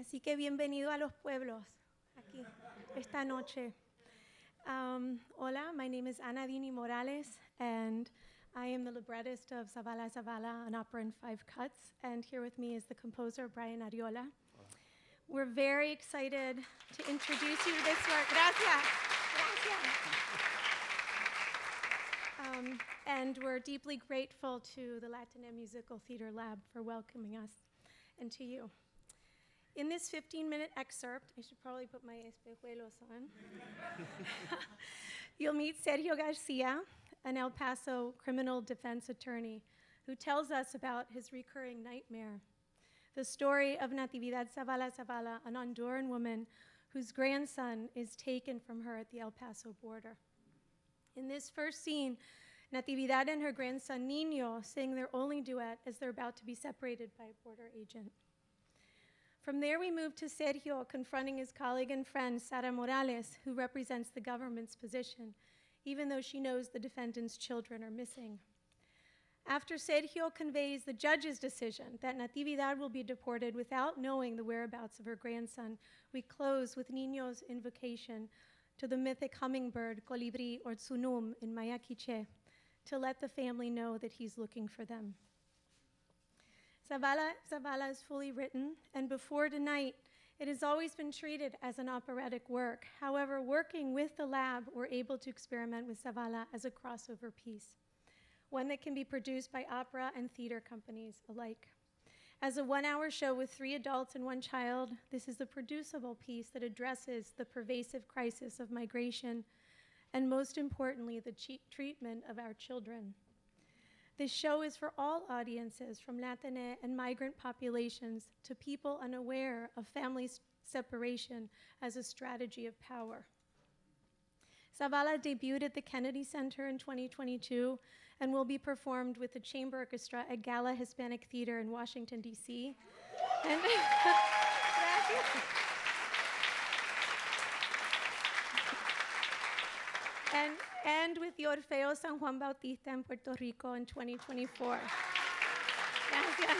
Así que bienvenido a los pueblos, aquí, esta noche. Hola, my name is Ana Deeny Morales, and I am the librettist of Zavala Zavala, an opera in 5 cuts, and here with me is the composer, Brian Ariola. We're very excited to introduce you to this work. Gracias. Gracias. And we're deeply grateful to the Latiné Musical Theater Lab for welcoming us, and to you. In this 15-minute excerpt, I should probably put my espejuelos on. You'll meet Sergio Garcia, an El Paso criminal defense attorney, who tells us about his recurring nightmare, the story of Natividad Zavala Zavala, an Honduran woman whose grandson is taken from her at the El Paso border. In this first scene, Natividad and her grandson Niño sing their only duet as they're about to be separated by a border agent. From there, we move to Sergio confronting his colleague and friend, Sara Morales, who represents the government's position, even though she knows the defendant's children are missing. After Sergio conveys the judge's decision that Natividad will be deported without knowing the whereabouts of her grandson, we close with Niño's invocation to the mythic hummingbird, colibri or tsunum in Maya Quiche, to let the family know that he's looking for them. Zavala is fully written, and before tonight, it has always been treated as an operatic work. However, working with the lab, we're able to experiment with Zavala as a crossover piece, one that can be produced by opera and theater companies alike. As a 1-hour show with 3 adults and 1 child, this is a producible piece that addresses the pervasive crisis of migration and, most importantly, the treatment of our children. This show is for all audiences, from Latiné and migrant populations to people unaware of family separation as a strategy of power. Zavala debuted at the Kennedy Center in 2022 and will be performed with the Chamber Orchestra at Gala Hispanic Theater in Washington, D.C. And with the Orfeo San Juan Bautista in Puerto Rico in 2024. Gracias.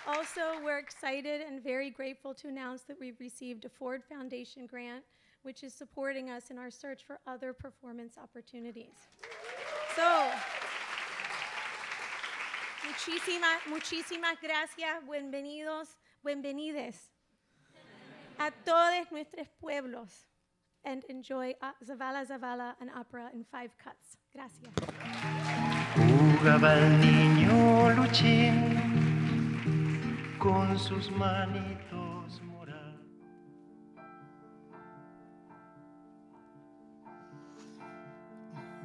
Also, we're excited and very grateful to announce that we've received a Ford Foundation grant, which is supporting us in our search for other performance opportunities. So, muchísimas gracias, bienvenides a todos nuestros pueblos. And enjoy Zavala Zavala, an opera in 5 cuts. Gracias. Jugaba el niño Luchín con sus manitos moradas.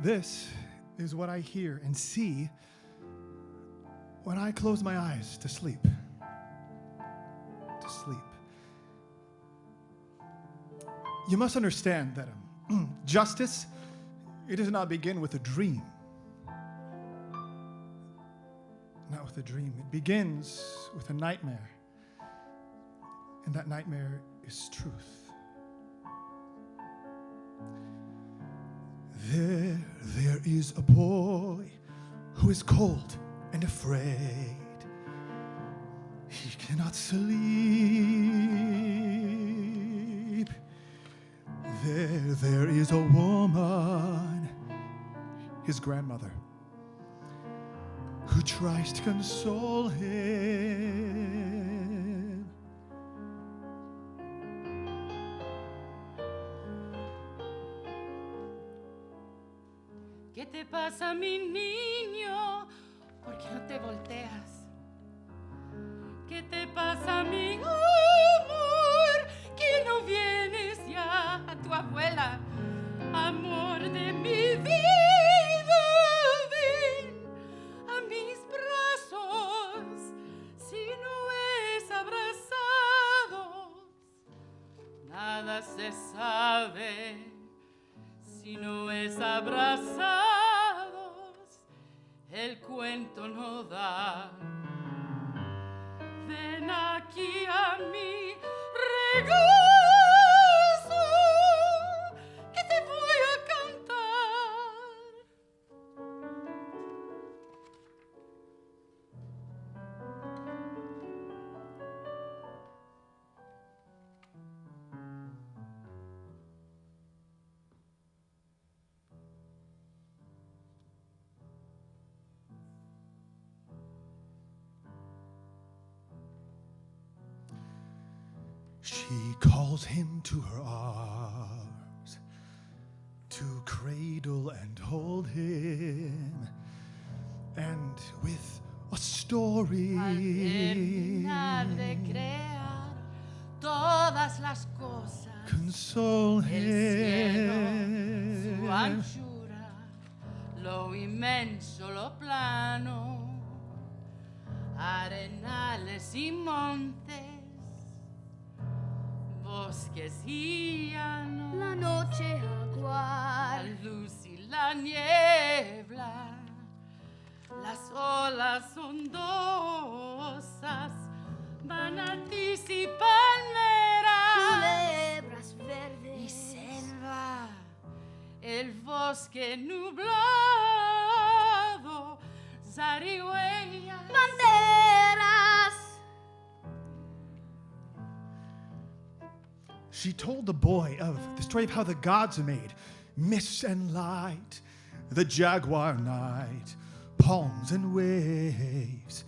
This is what I hear and see when I close my eyes to sleep. To sleep. You must understand that justice, it does not begin with a dream. Not with a dream. It begins with a nightmare. And that nightmare is truth. There is a boy who is cold and afraid. He cannot sleep. There is a woman, his grandmother, who tries to console him. ¿Qué te pasa, mi niño? ¿Por qué no te volteas? ¿Qué te pasa, mi amor? ¿Que no vienes ya a tu abuela? Amor de mi vida, ven a mis brazos. Si no es abrazados, nada se sabe. Si no es abrazados, el cuento no da. Ven aquí a mi regazo, que te voy a cantar. She calls him to her arms to cradle and hold him, and with a story Al terminar de crear todas las cosas, console el cielo, su him. anchura, lo inmenso, lo plano, arenales y montes, bosques y llanos, La noche la aguar, luz y la niebla, las olas ondosas, manatíes y palmeras, culebras y verdes, selva, el bosque nublado, zarigüeyas, banderas. She told the boy of the story of how the gods are made, mist and light, the jaguar night, palms and waves,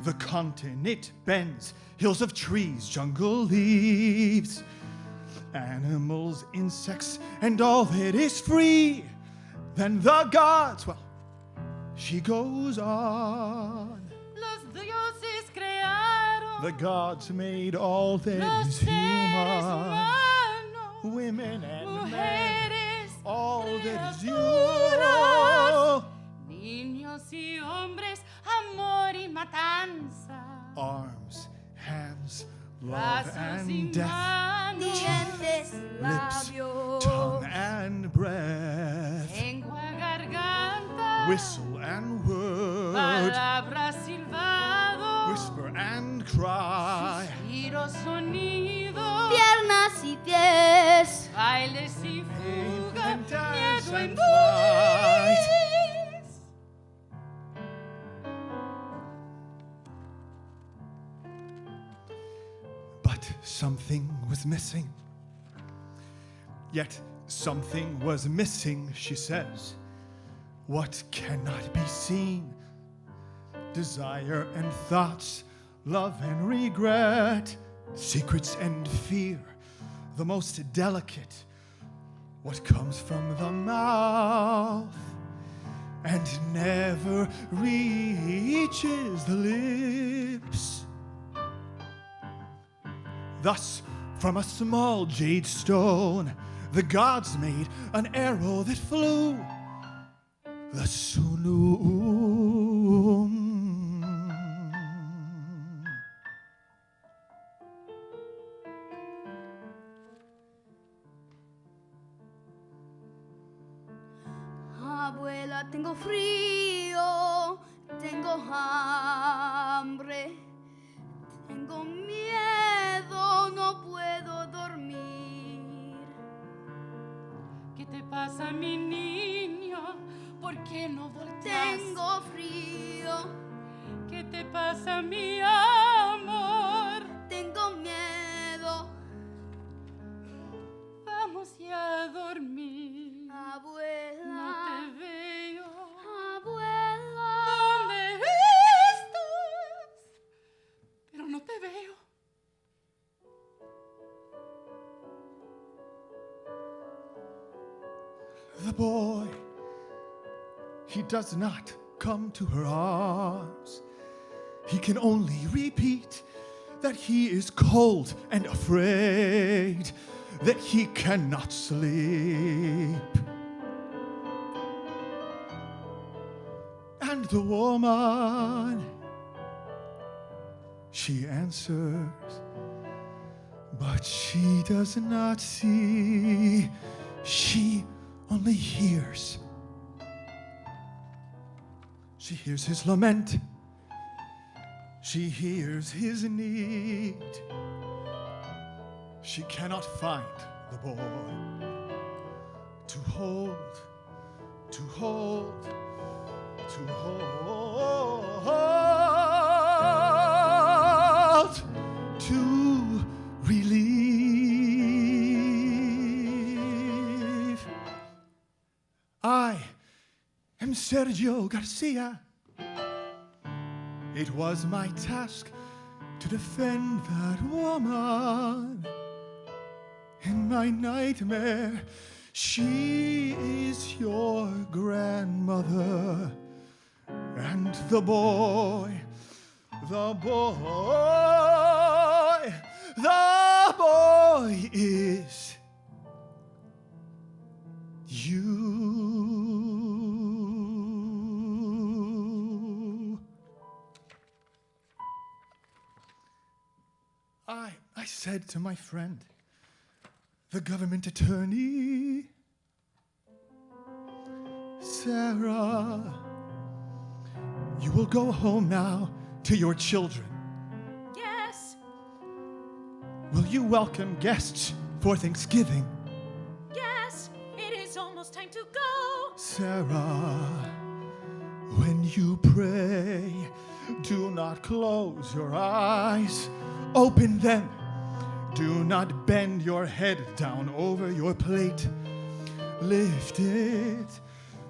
the continent bends, hills of trees, jungle leaves, animals, insects, and all that is free. Then the gods, well, she goes on. los dioses crearon, The gods made all that los is seres human, humanos, women and men, mujeres, all that is you. criaturas, niños y hombres, amor y matanza, Arms, hands, love brazos y and death, manos, Dientes, lips, labios, tongue and breath, lengua, garganta, whistle and word, palabras, silbados, whisper and cry, suspiros, sonidos, piernas y pies. bailes y fuga, and dance miedo y and flight. morir. But something was missing. Yet something was missing, she says. What cannot be seen? Desire and thoughts, love and regret, secrets and fear, the most delicate. What comes from the mouth and never reaches the lips. Thus, from a small jade stone, the gods made an arrow that flew. The Sunum. Abuela, tengo frío, tengo hambre, tengo miedo, no puedo dormir. ¿Qué te pasa, mi niño? ¿Por qué no volteas? Tengo frío, ¿Qué te pasa, mi amor? tengo miedo, Vamos ya a dormir. abuela, No te veo. abuela. ¿Dónde estás? Pero no te veo. The boy, he does not come to her arms. He can only repeat that he is cold and afraid, that he cannot sleep. And the woman, she answers, but she does not see. She only hears. She hears his lament. She hears his need. She cannot find the boy to hold, to hold, to hold, to relieve. I am Sergio Garcia. It was my task to defend that woman. In my nightmare, she is your grandmother. And the boy is you. I said to my friend, the government attorney, Sarah, you will go home now to your children. Yes, Will you welcome guests for Thanksgiving? yes, it is almost time to go. Sarah, when you pray, do not close your eyes. Open them. Do not bend your head down over your plate. Lift it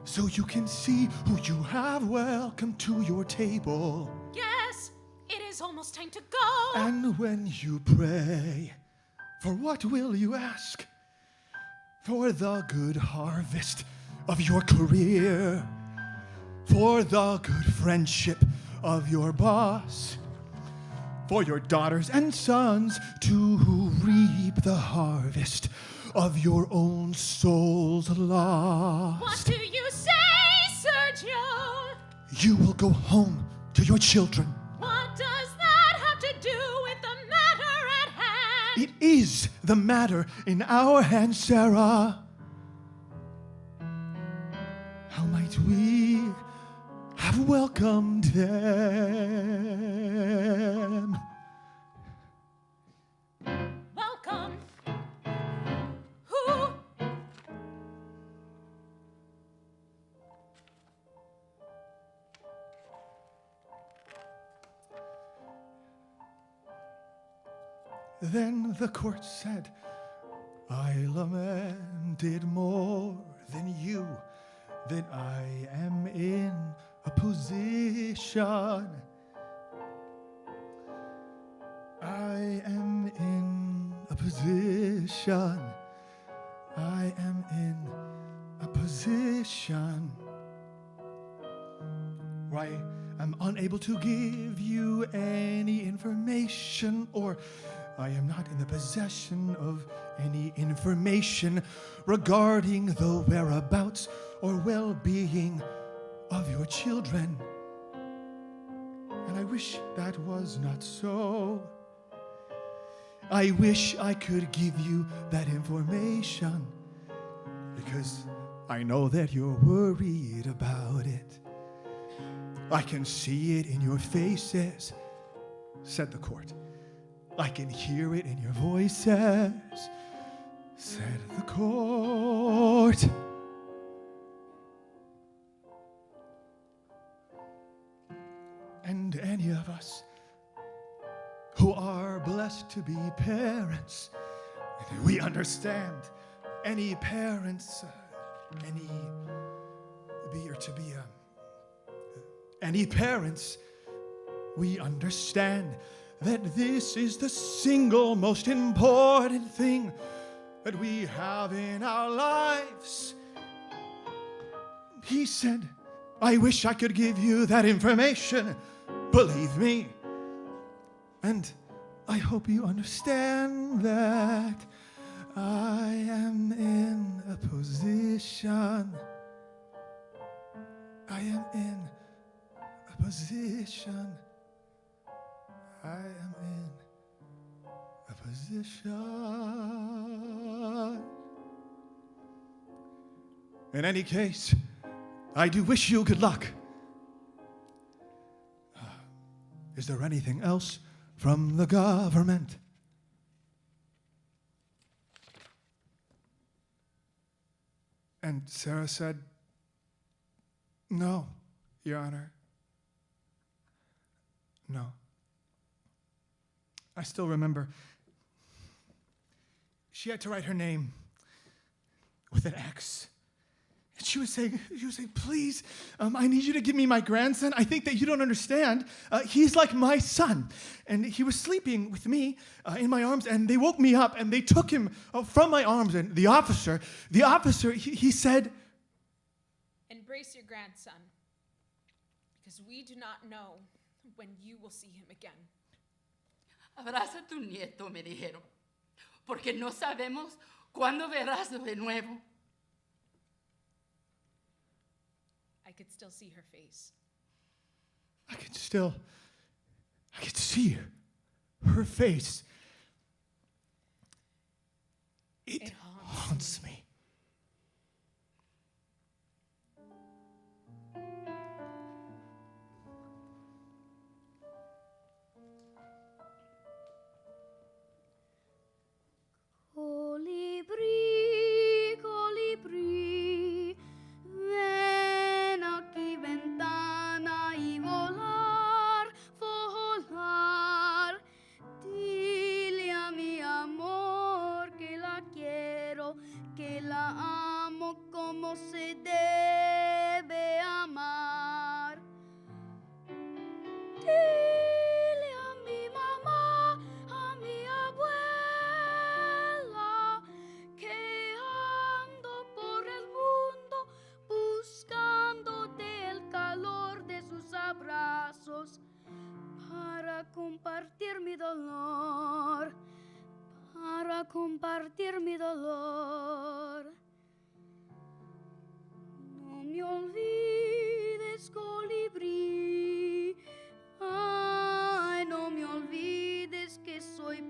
so you can see who you have welcomed to your table. Yes, it is almost time to go. And when you pray, for what will you ask? For the good harvest of your career, for the good friendship of your boss, for your daughters and sons to reap the harvest of your own soul's loss. What do you say, Sergio? You will go home to your children. What does that have to do with the matter at hand? It is the matter in our hands, Sarah. How might we have welcomed them? Welcome. Who? Then the court said, I lamented more than you, that I am in a position. I am in a position. I am in a position where I am unable to give you any information, or I am not in the possession of any information regarding the whereabouts or well-being of your children. And I wish that was not so. I wish I could give you that information, because I know that you're worried about it. I can see it in your faces, said the court. I can hear it in your voices, said the court. And any of us who are blessed to be parents, we understand any parents, any parents, we understand that this is the single most important thing that we have in our lives. He said, I wish I could give you that information, believe me. And I hope you understand that I am in a position. I am in a position. I am in a position. In any case, I do wish you good luck. Is there anything else from the government? And Sarah said, no, Your Honor. No. I still remember she had to write her name with an X She was saying, please, I need you to give me my grandson. I think that you don't understand. He's like my son. And he was sleeping with me in my arms, and they woke me up, and they took him from my arms. And the officer, he said, embrace your grandson, because we do not know when you will see him again. Abraza a tu nieto, me dijeron, porque no sabemos cuándo verás de nuevo. I could still see her face. I could see her face. It haunts me. Colibrí, colibrí, ven aquí ventana y volar, volar. Dile a mi amor que la quiero, que la amo como se debe amar. Dile a mi mamá, a mi abuela, que ando por el mundo buscándote el calor de sus abrazos para compartir mi dolor, para compartir mi dolor. No me olvides, colibrí. Ay, no me olvides que soy